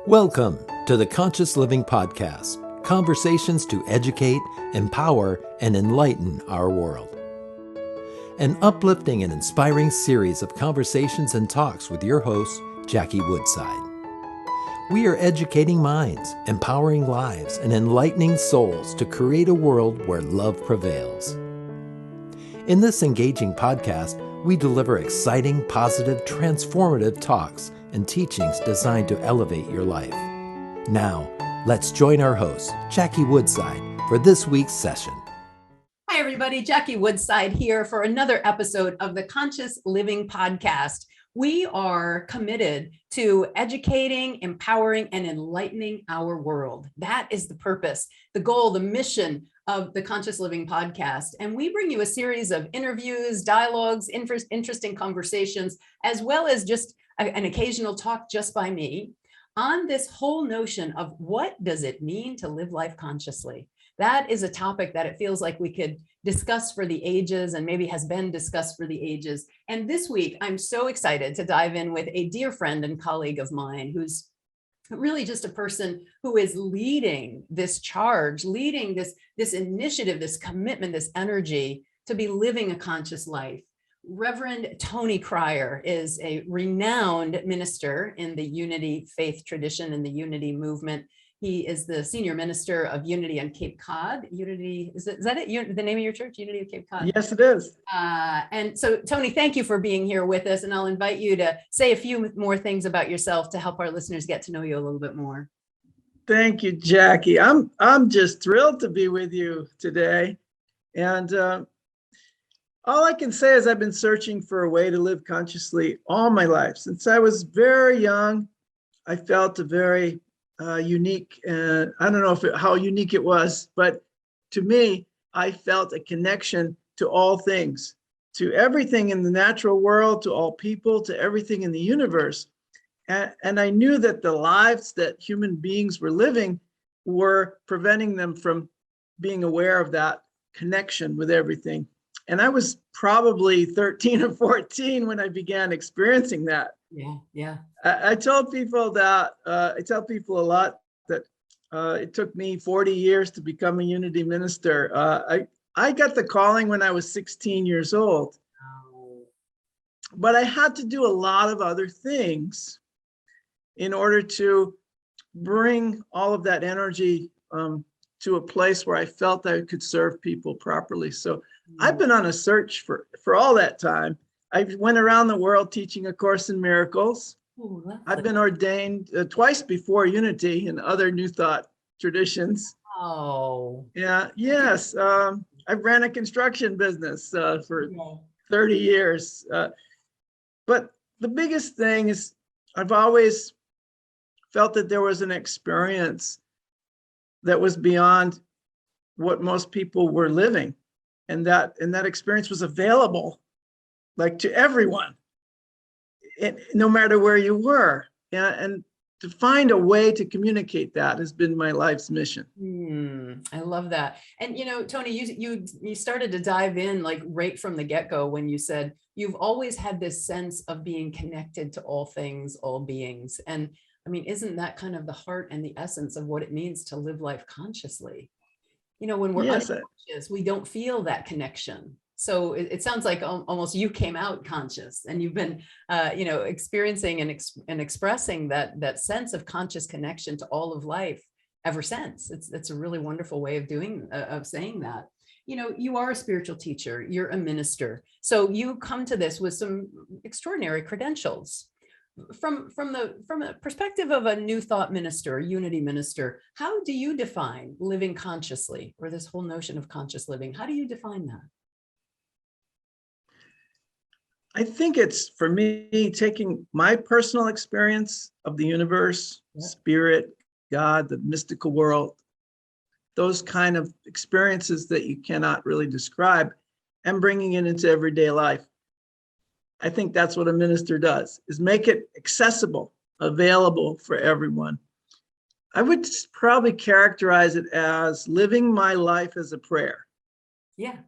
Welcome to the Conscious Living Podcast, conversations to educate, empower, and enlighten our world. An uplifting and inspiring series of conversations and talks with your host, Jackie Woodside. We are educating minds, empowering lives, and enlightening souls to create a world where love prevails. In this engaging podcast, we deliver exciting, positive, transformative talks and teachings designed to elevate your life. Now, let's join our host, Jackie Woodside, for this week's session. Hi, everybody. Jackie Woodside here for another episode of the Conscious Living Podcast. We are committed to educating, empowering, and enlightening our world. That is the purpose, the goal, the mission of the Conscious Living Podcast. And we bring you a series of interviews, dialogues, interesting conversations, as well as just an occasional talk just by me on this whole notion of what does it mean to live life consciously? That is a topic that it feels like we could discuss for the ages and maybe has been discussed for the ages. And this week, I'm so excited to dive in with a dear friend and colleague of mine who's really just a person who is leading this charge, leading this initiative, this commitment, this energy to be living a conscious life. Reverend Tony Cryer is a renowned minister in the Unity faith tradition and the Unity movement. He is the senior minister of Unity on Cape Cod. Unity, is that it? The name of your church, Unity of Cape Cod? Yes, it is. And so, Tony, thank you for being here with us. And I'll invite you to say a few more things about yourself to help our listeners get to know you a little bit more. Thank you, Jackie. I'm just thrilled to be with you today. And all I can say is I've been searching for a way to live consciously all my life. Since I was very young, I felt a very unique, and I don't know how unique it was, but to me, I felt a connection to all things, to everything in the natural world, to all people, to everything in the universe. And I knew that the lives that human beings were living were preventing them from being aware of that connection with everything. And I was probably 13 or 14 when I began experiencing that. Yeah. I tell people a lot that it took me 40 years to become a Unity minister. I got the calling when I was 16 years old, but I had to do a lot of other things in order to bring all of that energy to a place where I felt I could serve people properly. So I've been on a search for all that time. I went around the world teaching A Course in Miracles. I've been ordained twice before Unity and other New Thought traditions. Oh. Yeah. Yes. I ran a construction business for 30 years. But the biggest thing is I've always felt that there was an experience that was beyond what most people were living. And that experience was available like to everyone, no matter where you were. And to find a way to communicate that has been my life's mission. I love that. And, Tony, you started to dive in like right from the get-go when you said you've always had this sense of being connected to all things, all beings. And I mean, isn't that kind of the heart and the essence of what it means to live life consciously? When we're unconscious, we don't feel that connection. So it sounds like almost you came out conscious and you've been, experiencing and expressing that sense of conscious connection to all of life ever since. It's a really wonderful way of saying that. You are a spiritual teacher, you're a minister. So you come to this with some extraordinary credentials. From a perspective of a New Thought minister, a Unity minister, how do you define living consciously, or this whole notion of conscious living? How do you define that? I think it's, for me, taking my personal experience of the universe, spirit, God, the mystical world, those kind of experiences that you cannot really describe, and bringing it into everyday life. I think that's what a minister does, is make it accessible, available for everyone. I would probably characterize it as living my life as a prayer. Yeah.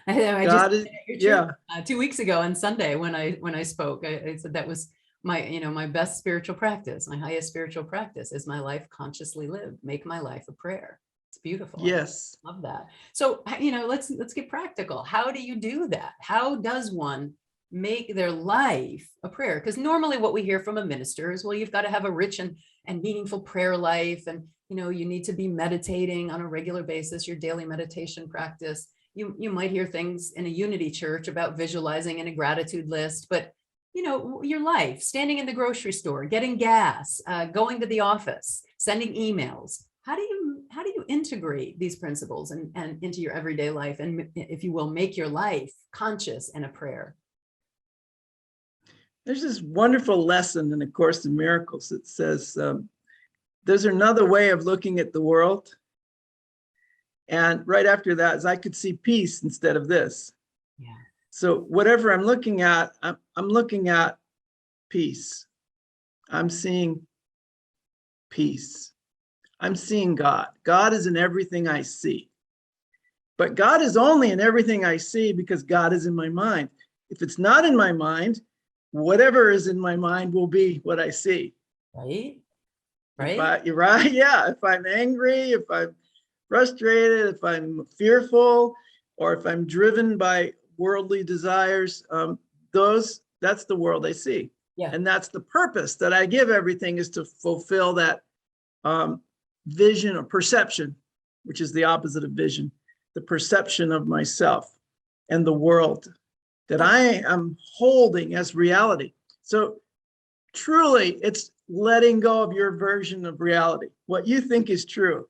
I God just is, yeah. 2 weeks ago on Sunday when I spoke, I said that was my best spiritual practice, my highest spiritual practice is my life consciously lived. Make my life a prayer. It's beautiful. Yes. I love that. So, let's get practical. How do you do that? How does one make their life a prayer? Because normally what we hear from a minister is, well, you've got to have a rich and meaningful prayer life. And, you need to be meditating on a regular basis, your daily meditation practice. You might hear things in a unity church about visualizing and a gratitude list, but your life, standing in the grocery store, getting gas, going to the office, sending emails. How do you integrate these principles and into your everyday life, and, if you will, make your life conscious and a prayer? There's this wonderful lesson in A Course in Miracles that says, there's another way of looking at the world. And right after that is, I could see peace instead of this. Yeah. So whatever I'm looking at, I'm looking at peace. I'm seeing peace. I'm seeing God. God is in everything I see. But God is only in everything I see because God is in my mind. If it's not in my mind, whatever is in my mind will be what I see. Right? You're right. Yeah. If I'm angry, if I'm frustrated, if I'm fearful, or if I'm driven by worldly desires, that's the world I see. Yeah. And that's the purpose that I give everything, is to fulfill that vision or perception, which is the opposite of vision, the perception of myself and the world that I am holding as reality. So truly, it's letting go of your version of reality, what you think is true.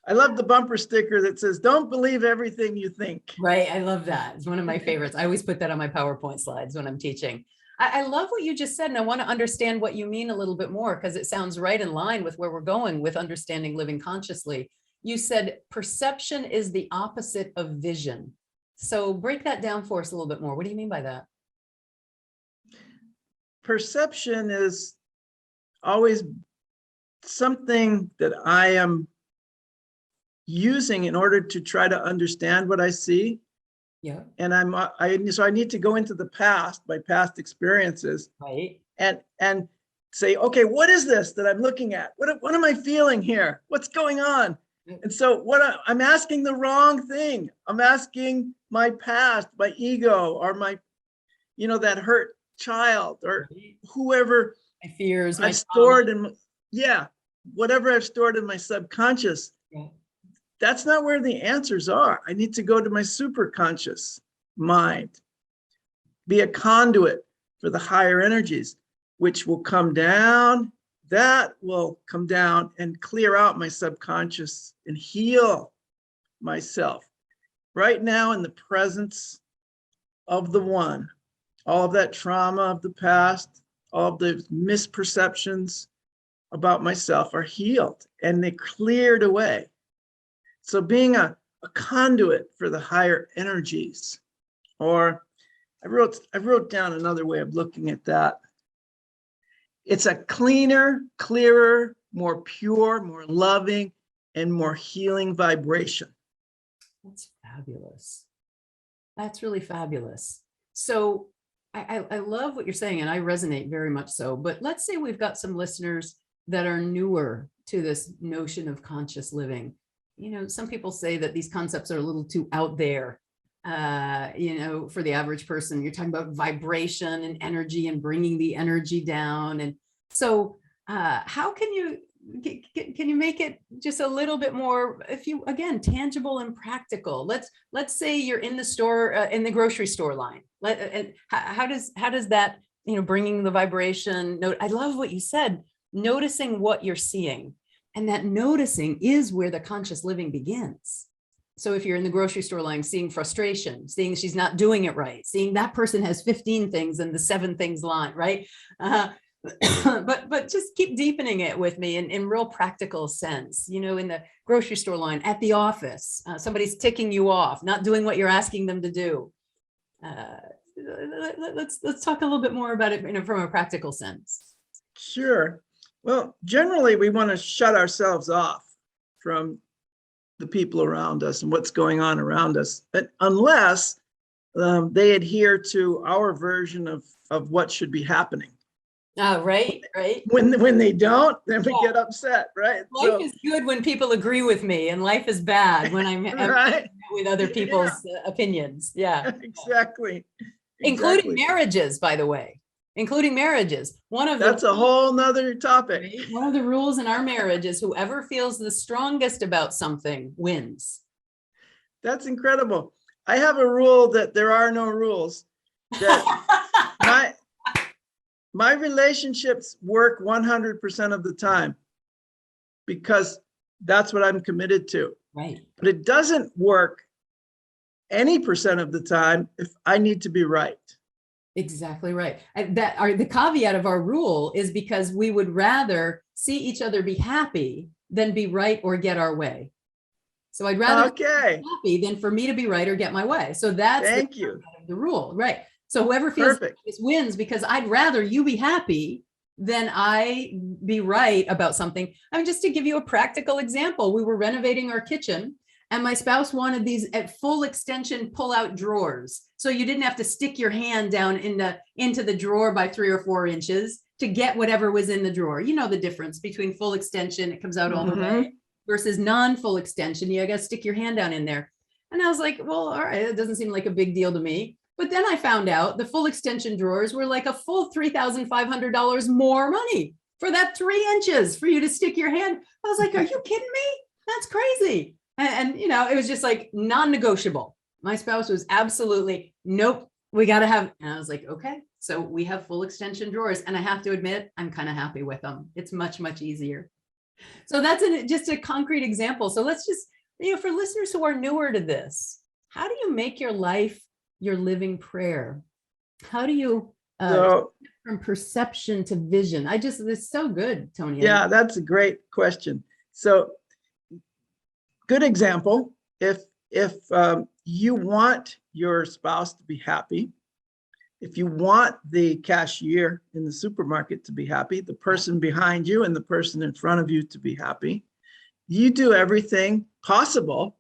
I love the bumper sticker that says, don't believe everything you think. Right. I love that. It's one of my favorites. I always put that on my PowerPoint slides when I'm teaching. I love what you just said, and I want to understand what you mean a little bit more, because it sounds right in line with where we're going with understanding living consciously. You said perception is the opposite of vision. So break that down for us a little bit more. What do you mean by that? Perception is always something that I am using in order to try to understand what I see. Yeah. And so I need to go into the past, my past experiences, Right. and say, okay, what is this that I'm looking at? What am I feeling here? What's going on? And so I'm asking the wrong thing. I'm asking my past, my ego, or my, that hurt child, or whoever My fears, my I've stored whatever I've stored in my subconscious. Yeah. That's not where the answers are. I need to go to my superconscious mind, be a conduit for the higher energies, which will come down. That will come down and clear out my subconscious and heal myself. Right now, in the presence of the One, all of that trauma of the past, all of the misperceptions about myself are healed and they cleared away. So being a conduit for the higher energies, or I wrote down another way of looking at that. It's a cleaner, clearer, more pure, more loving, and more healing vibration. That's fabulous. That's really fabulous. So I love what you're saying, and I resonate very much so. But let's say we've got some listeners that are newer to this notion of conscious living. Some people say that these concepts are a little too out there. For the average person. You're talking about vibration and energy and bringing the energy down. And so how can you make it just a little bit more, again, tangible and practical? Let's say you're in the store, in the grocery store line. How does that, bringing the vibration note? I love what you said, noticing what you're seeing. And that noticing is where the conscious living begins. So if you're in the grocery store line, seeing frustration, seeing she's not doing it right, seeing that person has 15 things in the 7 things line, right? But just keep deepening it with me in real practical sense. In the grocery store line, at the office, somebody's ticking you off, not doing what you're asking them to do. Let's talk a little bit more about it, from a practical sense. Sure. Well, generally, we want to shut ourselves off from the people around us and what's going on around us, but unless they adhere to our version of what should be happening. Right, right. When they don't, then we Yeah. get upset, right? Life is good when people agree with me, and life is bad when I'm right. with other people's opinions. Yeah. Exactly. Including Exactly. marriages, by the way, including marriages. That's a whole nother topic. Right? One of the rules in our marriage is whoever feels the strongest about something wins. That's incredible. I have a rule that there are no rules, that my relationships work 100% of the time because that's what I'm committed to. Right. But it doesn't work any percent of the time if I need to be right. Exactly right. And the caveat of our rule is because we would rather see each other be happy than be right or get our way. So I'd rather be happy than for me to be right or get my way. So that's the rule, right? So whoever feels this wins, because I'd rather you be happy than I be right about something. I mean, just to give you a practical example, we were renovating our kitchen and my spouse wanted these at full extension pull-out drawers. So you didn't have to stick your hand down into the drawer by 3 or 4 inches to get whatever was in the drawer. You know the difference between full extension, it comes out all the way, versus non-full extension. You got to stick your hand down in there. And I was like, well, all right, it doesn't seem like a big deal to me. But then I found out the full extension drawers were like a full $3,500 more money for that 3 inches for you to stick your hand. I was like, are you kidding me? That's crazy. And it was just like non-negotiable. My spouse was absolutely, nope, we got to have, and I was like, okay, so we have full extension drawers. And I have to admit, I'm kind of happy with them. It's much, much easier. So that's just a concrete example. So let's just, for listeners who are newer to this, how do you make your life your living prayer? How do you from perception to vision? It's so good, Tony. Yeah, that's a great question. So good example. If you want your spouse to be happy, if you want the cashier in the supermarket to be happy, the person behind you and the person in front of you to be happy, you do everything possible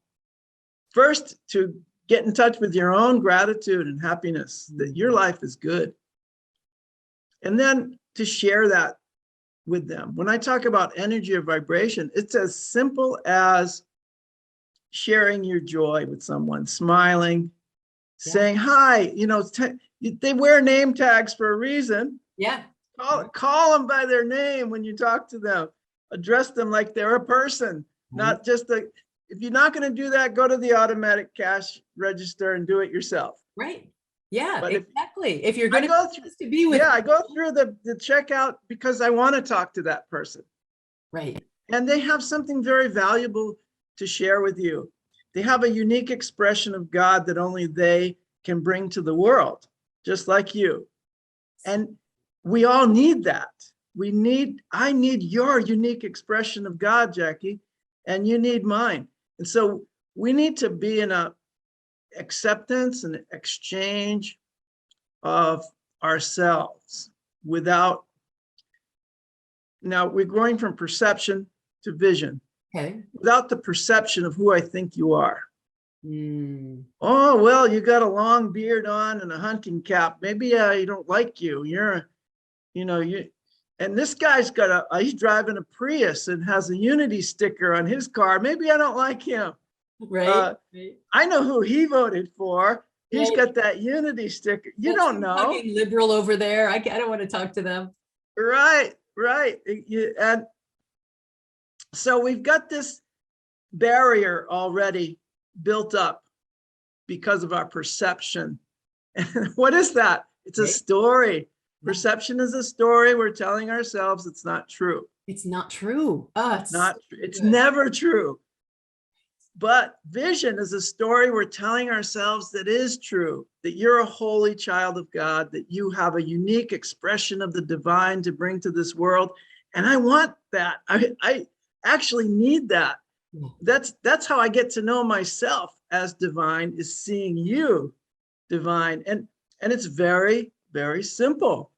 first to get in touch with your own gratitude and happiness that your life is good. And then to share that with them. When I talk about energy or vibration, it's as simple as sharing your joy with someone, smiling, saying hi. They wear name tags for a reason. Yeah. Call them by their name when you talk to them. Address them like they're a person, not just a. If you're not going to do that, go to the automatic cash register and do it yourself. Right. Yeah, but exactly. If you're going to go through, I go through the checkout because I want to talk to that person. Right. And they have something very valuable to share with you. They have a unique expression of God that only they can bring to the world, just like you. And we all need that. I need your unique expression of God, Jackie, and you need mine. And so we need to be in a acceptance and exchange of ourselves without. Now we're going from perception to vision. Okay. Without the perception of who I think you are. Oh, well, you got a long beard on and a hunting cap. Maybe I don't like you. And this guy's he's driving a Prius and has a Unity sticker on his car. Maybe I don't like him. Right. I know who he voted for. He's got that Unity sticker. You don't know. Liberal over there. I don't want to talk to them. Right. And so we've got this barrier already built up because of our perception. And what is that? It's a story. Perception is a story we're telling ourselves it's not true. It's not true. It's never true. But vision is a story we're telling ourselves that is true, that you're a holy child of God, that you have a unique expression of the divine to bring to this world. And I want that. I actually need that. That's how I get to know myself as divine, is seeing you divine. And it's very, very simple.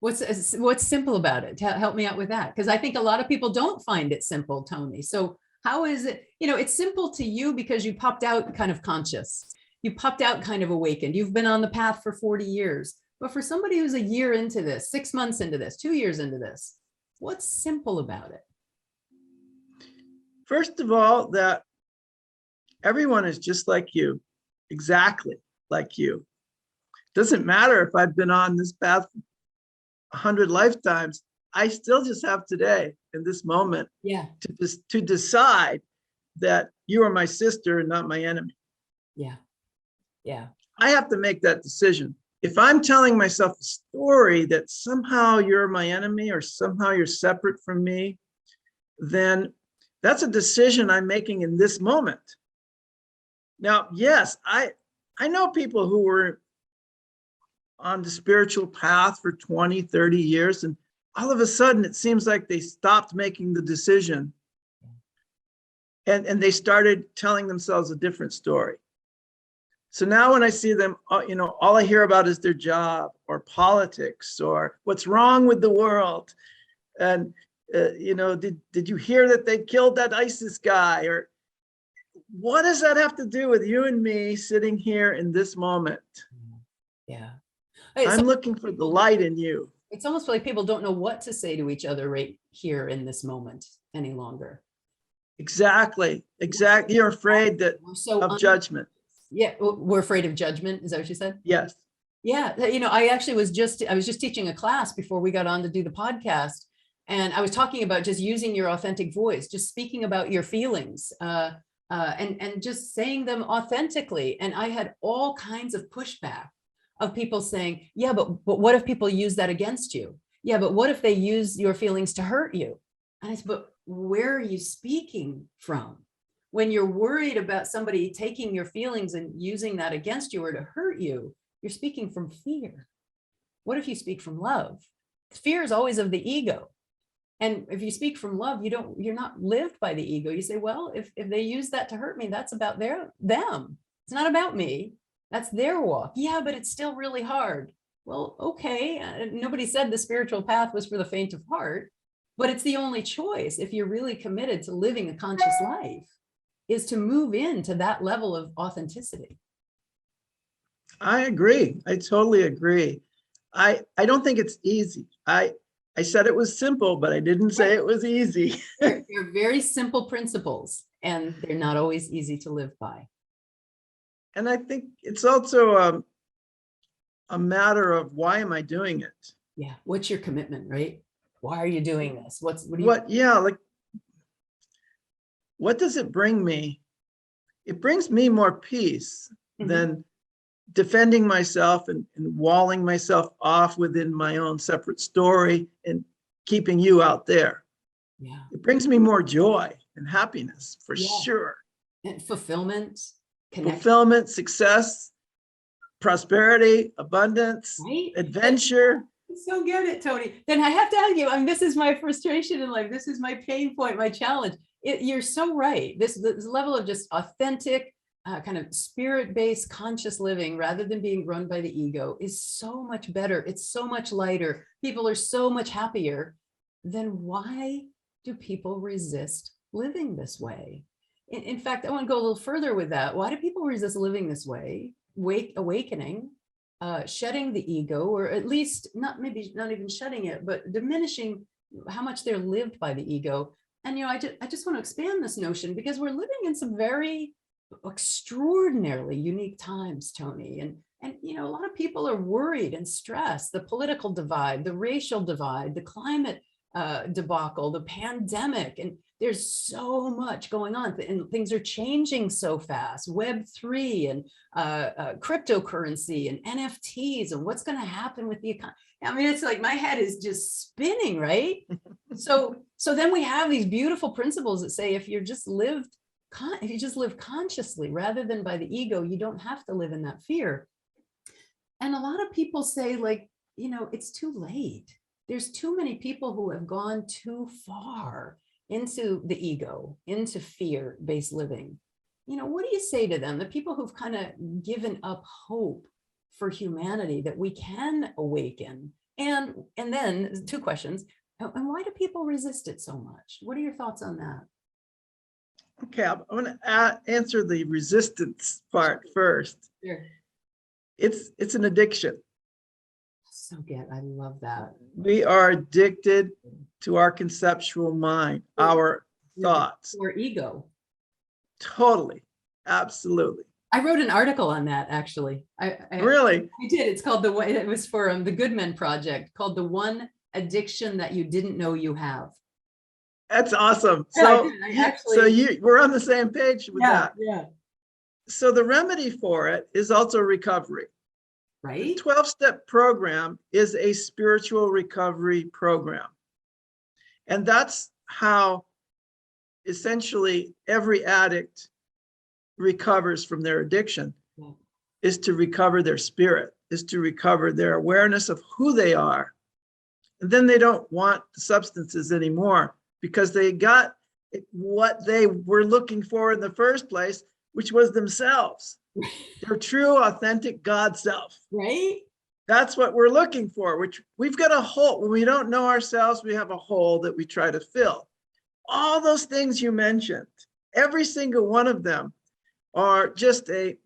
What's simple about it? Help me out with that. Because I think a lot of people don't find it simple, Tony. So how is it, it's simple to you because you popped out kind of conscious. You popped out kind of awakened. You've been on the path for 40 years. But for somebody who's a year into this, 6 months into this, 2 years into this, what's simple about it? First of all, that everyone is just like you, exactly like you. Doesn't matter if I've been on this path 100 lifetimes, I still just have today in this moment Yeah. to decide that you are my sister and not my enemy. Yeah. Yeah. I have to make that decision. If I'm telling myself a story that somehow you're my enemy or somehow you're separate from me, then that's a decision I'm making in this moment. Now, yes, I know people who were on the spiritual path for 20, 30 years, and all of a sudden it seems like they stopped making the decision and they started telling themselves a different story. So now when I see them, all I hear about is their job or politics or what's wrong with the world. And, did you hear that they killed that ISIS guy? Or what does that have to do with you and me sitting here in this moment? Yeah. I'm looking for the light in you. It's almost like people don't know what to say to each other right here in this moment any longer. Exactly. You're afraid of judgment. Yeah, we're afraid of judgment. Is that what you said? Yes. Yeah. I was just teaching a class before we got on to do the podcast. And I was talking about just using your authentic voice, just speaking about your feelings, and just saying them authentically. And I had all kinds of pushback of people saying, yeah, but what if people use that against you? Yeah, but what if they use your feelings to hurt you? And I said, but where are you speaking from? When you're worried about somebody taking your feelings and using that against you or to hurt you, you're speaking from fear. What if you speak from love? Fear is always of the ego. And if you speak from love, you're not lived by the ego. You say, well, if they use that to hurt me, that's about them. It's not about me. That's their walk. Yeah, but it's still really hard. Well, okay. Nobody said the spiritual path was for the faint of heart, but it's the only choice if you're really committed to living a conscious life, is to move into that level of authenticity. I agree. I totally agree. I don't think it's easy. I said it was simple, but I didn't say it was easy. They're very simple principles, and they're not always easy to live by. And I think it's also a matter of, why am I doing it? Yeah. What's your commitment, right? Why are you doing this? What does it bring me? It brings me more peace than defending myself and walling myself off within my own separate story and keeping you out there. Yeah. It brings me more joy and happiness for sure. And fulfillment, fulfillment, success, prosperity, abundance, right? Adventure. So get it, Tony. Then I have to tell you, this is my frustration in life. This is my pain point, my challenge. You're so right. This level of just authentic, kind of spirit-based conscious living, rather than being run by the ego, is so much better. It's so much lighter. People are so much happier. Then why do people resist living this way? In fact, I want to go a little further with that. Why do people resist living this way? Awakening, shedding the ego, or at least not even shedding it, but diminishing how much they're lived by the ego. And I just want to expand this notion, because we're living in some very extraordinarily unique times, Tony. And a lot of people are worried and stressed. The political divide, the racial divide, the climate debacle, the pandemic, and there's so much going on, and things are changing so fast. Web3 and cryptocurrency and NFTs, and what's going to happen with the economy. It's like my head is just spinning, right? So then we have these beautiful principles that say, if you just live consciously rather than by the ego, you don't have to live in that fear. And a lot of people say, it's too late. There's too many people who have gone too far into the ego, into fear-based living. What do you say to them, the people who've kind of given up hope for humanity, that we can awaken? And then 2 questions. And why do people resist it so much? What are your thoughts on that? Okay, I'm going to answer the resistance part first. Sure. It's an addiction. So good. I love that. We are addicted to our conceptual mind, our thoughts. Or ego. Totally. Absolutely. I wrote an article on that, actually. Really? I did. It's called it was for the Goodman Project, called The One Addiction That You Didn't Know You Have. That's awesome. Yeah, So we're on the same page with that. Yeah. So the remedy for it is also recovery. Right? The 12-step program is a spiritual recovery program. And that's how essentially every addict recovers from their addiction, is to recover their spirit, is to recover their awareness of who they are. And then they don't want the substances anymore because they got what they were looking for in the first place, which was themselves, their true, authentic God self. Right? That's what we're looking for, which we've got a hole. When we don't know ourselves, we have a hole that we try to fill. All those things you mentioned, every single one of them are just a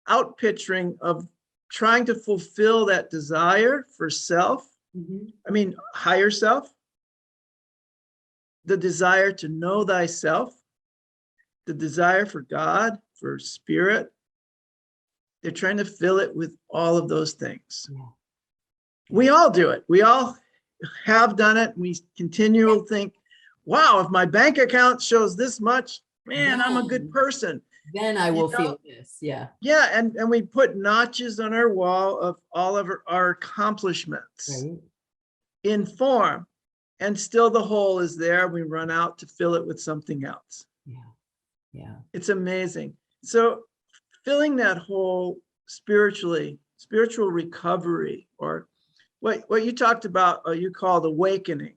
outpicturing of trying to fulfill that desire for self. Mm-hmm. I mean, higher self, the desire to know thyself, the desire for God, for spirit. They're trying to fill it with all of those things. Yeah. We all do it. We all have done it. We continually think, wow, if my bank account shows this much, man, I'm a good person. Then I will feel this. Yeah. Yeah. And we put notches on our wall of all of our accomplishments in form. And still the hole is there. We run out to fill it with something else. Yeah. Yeah. It's amazing. So filling that hole spiritually, spiritual recovery, or what you talked about, you called awakening,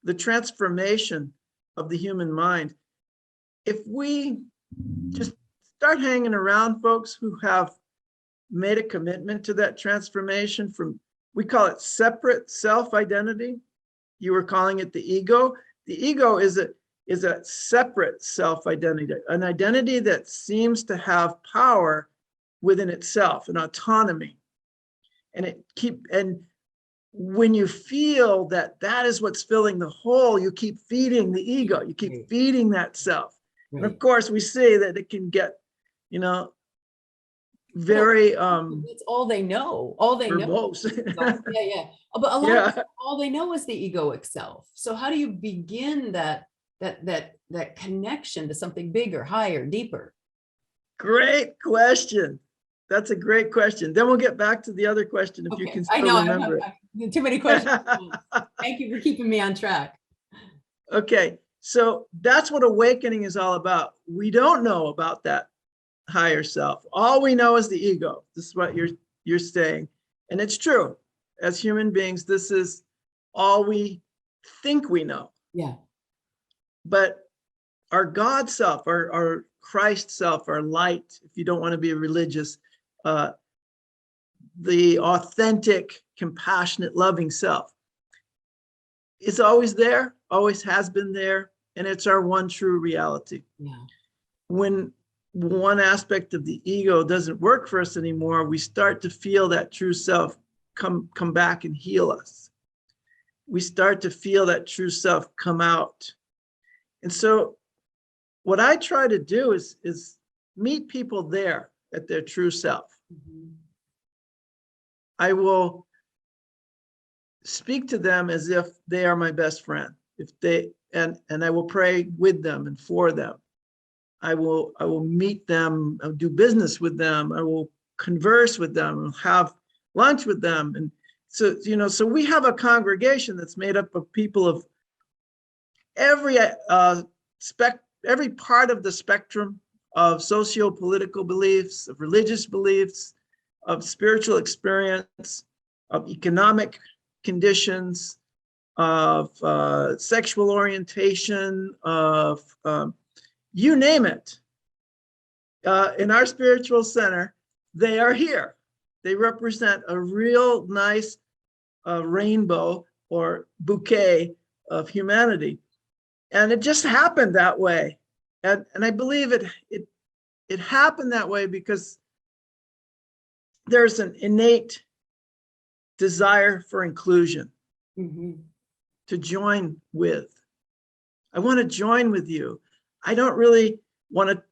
the transformation of the human mind. If we just start hanging around folks who have made a commitment to that transformation from, we call it separate self-identity. You were calling it the ego. The ego is a separate self-identity, an identity that seems to have power within itself, an autonomy. And when you feel that that is what's filling the hole, you keep feeding the ego, you keep feeding that self. And of course we see that it can get, very it's all they know. All they verbose. know. Yeah. But a lot of people, all they know is the egoic self. So how do you begin that connection to something bigger, higher, deeper? Great question. That's a great question. Then we'll get back to the other question if you can still remember it. Too many questions. Thank you for keeping me on track. Okay, so that's what awakening is all about. We don't know about that higher self. All we know is the ego. This is what you're saying. And it's true. As human beings, this is all we think we know. Yeah. But our God self, our Christ self, our light, if you don't want to be religious, the authentic, compassionate, loving self is always there, always has been there, and it's our one true reality. Yeah. When one aspect of the ego doesn't work for us anymore, we start to feel that true self come back and heal us. We start to feel that true self come out. And so what I try to do is meet people there at their true self. Mm-hmm. I will speak to them as if they are my best friend. And I will pray with them and for them. I will meet them, I'll do business with them, I will converse with them, have lunch with them. And so, so we have a congregation that's made up of people of every part of the spectrum of socio-political beliefs, of religious beliefs, of spiritual experience, of economic conditions, of sexual orientation, of you name it. In our spiritual center, they are here. They represent a real nice rainbow or bouquet of humanity. And it just happened that way. And I believe it happened that way because there's an innate desire for inclusion, Mhm. to join with. I want to join with you. I don't really want to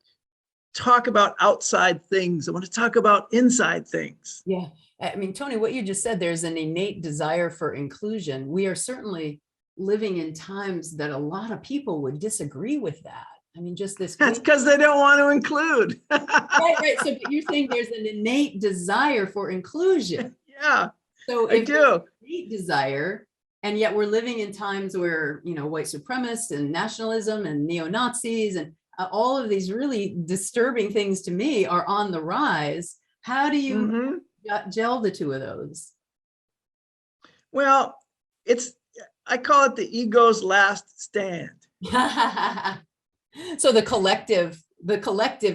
talk about outside things. I want to talk about inside things. Yeah. I mean, Tony, what you just said, there's an innate desire for inclusion. We are certainly living in times that a lot of people would disagree with that. I mean, just this That's week. because they don't want to include. Right. So but you're saying there's an innate desire for inclusion. Yeah, So I if there's an do. innate desire, and yet we're living in times where, white supremacists and nationalism and neo-Nazis and all of these really disturbing things to me are on the rise. How do you Mhm. gel the two of those? Well, I call it the ego's last stand. So the collective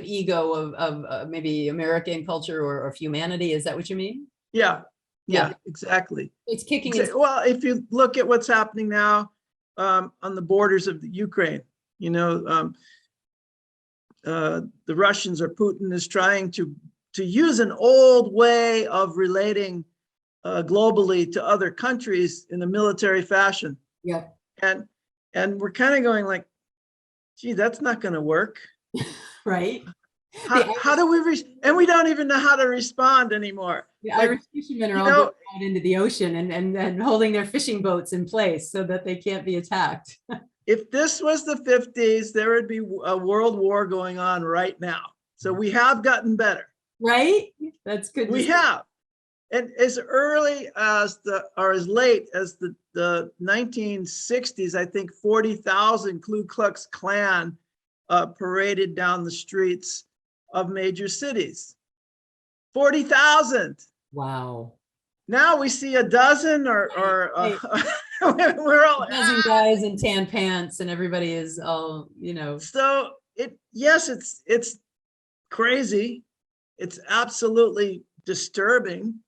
ego of maybe American culture or of humanity, is that what you mean? Yeah, Yeah. exactly. It's kicking in. Well, if you look at what's happening now on the borders of the Ukraine, the Russians, or Putin, is trying to use an old way of relating globally to other countries in a military fashion. Yeah. And we're kind of going like, gee, that's not going to work. Right. How do we and we don't even know how to respond anymore. The Like, Irish fishermen are all going out into the ocean and holding their fishing boats in place so that they can't be attacked. If this was the 50s, there would be a world war going on right now. So we have gotten better. Right? That's good. We have. And as early as or as late as the 1960s, I think 40,000 Ku Klux Klan paraded down the streets of major cities. 40,000. Wow. Now we see a dozen or we're all a dozen guys in tan pants and everybody is all, So it's crazy. It's absolutely disturbing.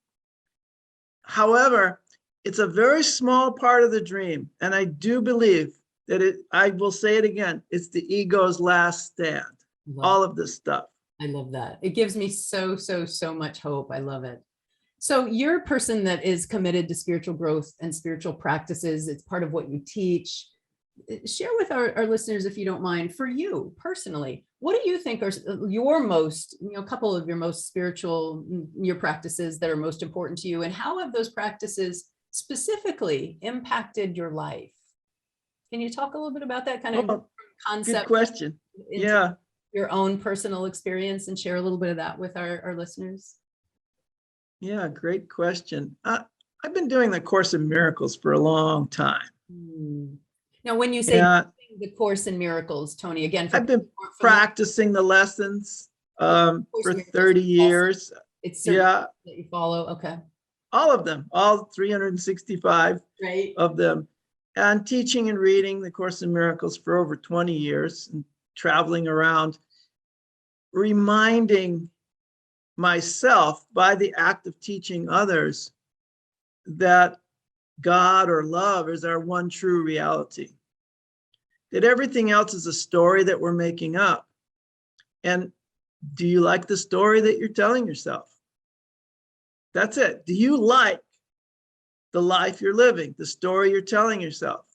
However, it's a very small part of the dream. And I do believe that I will say it again, it's the ego's last stand. All of this stuff. I love that. It gives me so much hope. I love it. So you're a person that is committed to spiritual growth and spiritual practices. It's part of what you teach. Share with our listeners, if you don't mind, for you personally, what do you think are your most, a couple of your most spiritual, your practices that are most important to you, and how have those practices specifically impacted your life? Can you talk a little bit about that kind of concept? Good question. Yeah. Your own personal experience, and share a little bit of that with our listeners. Yeah, great question. I've been doing the Course in Miracles for a long time. Now, when you say the Course in Miracles, Tony, again, I've been practicing the lessons for 30 years. It's that you follow. Okay. All of them, all 365 of them, and teaching and reading the Course in Miracles for over 20 years, and traveling around, reminding myself by the act of teaching others that God or love is our one true reality, that everything else is a story that we're making up. And do you like the story that you're telling yourself? That's it. Do you like the life you're living, the story you're telling yourself,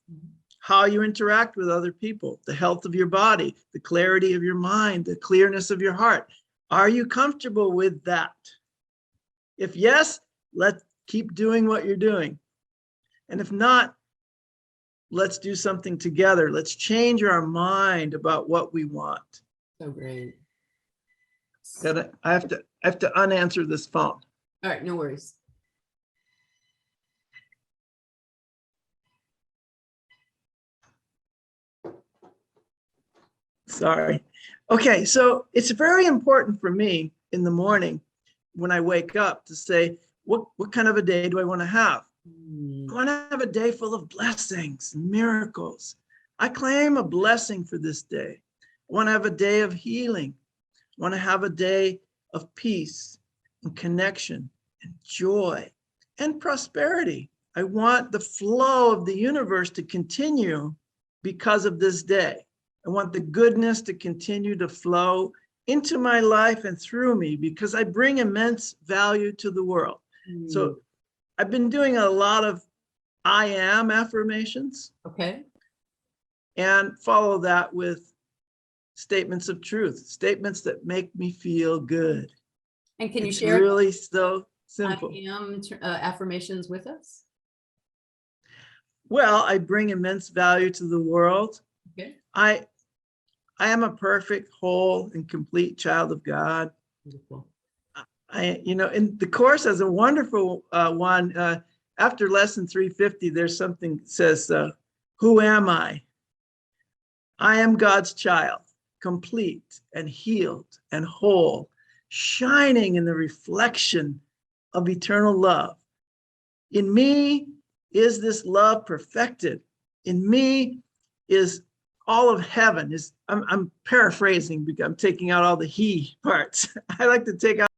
how you interact with other people, the health of your body, the clarity of your mind, the clearness of your heart? Are you comfortable with that? If yes, let's keep doing what you're doing. And if not, let's do something together. Let's change our mind about what we want. So great. I have to unanswer this phone. All right, no worries. Sorry. Okay, so it's very important for me in the morning when I wake up to say, what kind of a day do I want to have? I want to have a day full of blessings, miracles. I claim a blessing for this day. I want to have a day of healing. I want to have a day of peace and connection and joy and prosperity. I want the flow of the universe to continue because of this day. I want the goodness to continue to flow into my life and through me because I bring immense value to the world. So I've been doing a lot of I am affirmations Okay. and follow that with statements of truth, statements that make me feel good. And can you It's share really so I simple. am affirmations with us? Well, I bring immense value to the world. Okay. I am a perfect, whole, and complete child of God. Wonderful. And the course has a wonderful one. After lesson 350, there's something that says, who am I? I am God's child, complete and healed and whole, shining in the reflection of eternal love. In me is this love perfected. In me is all of heaven. I'm paraphrasing because I'm taking out all the he parts. I like to take out